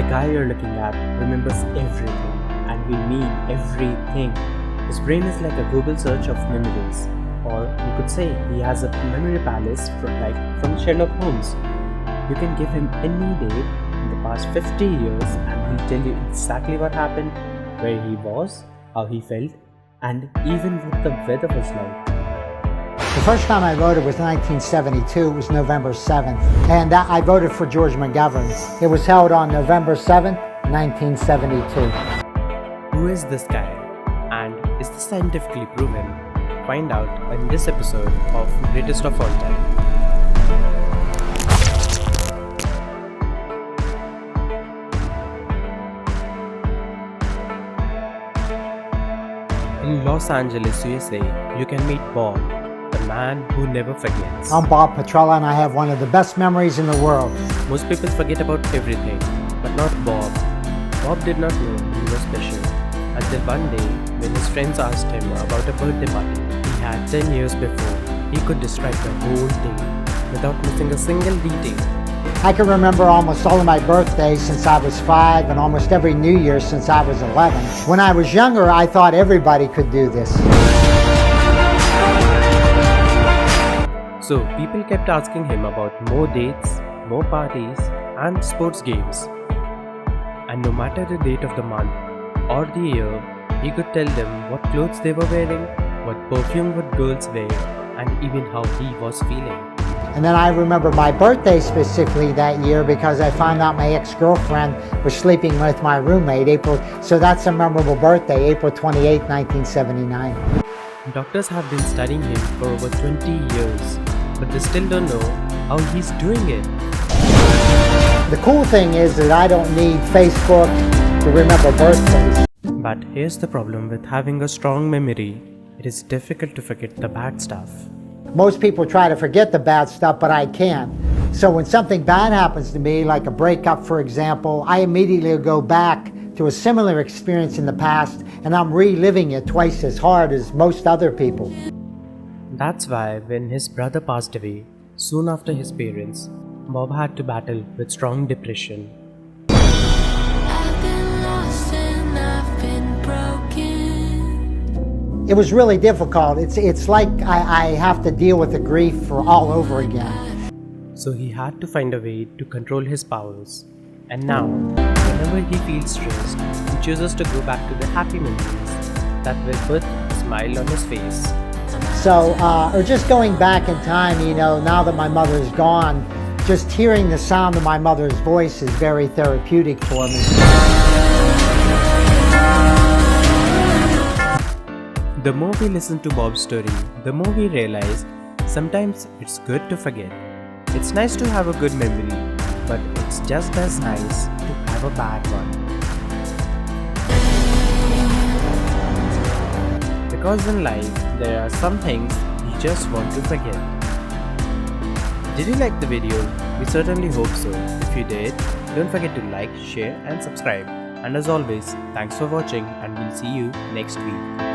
guy you're looking at remembers everything, and we mean everything. His brain is like a Google search of memories, or you could say he has a memory palace from Sherlock Holmes. You can give him any date in the past 50 years and he'll tell you exactly what happened, where he was, how he felt, and even what the weather was like. The first time I voted was 1972. It was November 7th. And I voted for George McGovern. It was held on November 7th, 1972. Who is this guy? And is this scientifically proven? Find out in this episode of Greatest of All Time. In Los Angeles, USA, you can meet Bob, the man who never forgets. I'm Bob Petrella, and I have one of the best memories in the world. Most people forget about everything, but not Bob. Bob did not know he was special until one day when his friends asked him about a birthday party he had 10 years before. He could describe the whole day without missing a single detail. I can remember almost all of my birthdays since I was 5 and almost every New Year since I was 11. When I was younger, I thought everybody could do this. So people kept asking him about more dates, more parties, and sports games. And no matter the date of the month or the year, he could tell them what clothes they were wearing, what perfume would girls wear, and even how he was feeling. And then I remember my birthday specifically that year because I found out my ex-girlfriend was sleeping with my roommate, April. So that's a memorable birthday, April 28, 1979. Doctors have been studying him for over 20 years, but they still don't know how he's doing it. The cool thing is that I don't need Facebook to remember birthdays. But here's the problem with having a strong memory. It is difficult to forget the bad stuff. Most people try to forget the bad stuff, but I can't. So when something bad happens to me, like a breakup for example, I immediately go back to a similar experience in the past and I'm reliving it twice as hard as most other people. That's why when his brother passed away, soon after his parents, Bob had to battle with strong depression. It was really difficult. It's like I have to deal with the grief for all over again. So he had to find a way to control his powers. And now, whenever he feels stressed, he chooses to go back to the happy memories that will put a smile on his face. So, or just going back in time, now that my mother's gone, just hearing the sound of my mother's voice is very therapeutic for me. The more we listen to Bob's story, the more we realize sometimes it's good to forget. It's nice to have a good memory, but it's just as nice to have a bad one. Because in life, there are some things you just want to forget. Did you like the video? We certainly hope so. If you did, don't forget to like, share and subscribe. And as always, thanks for watching and we'll see you next week.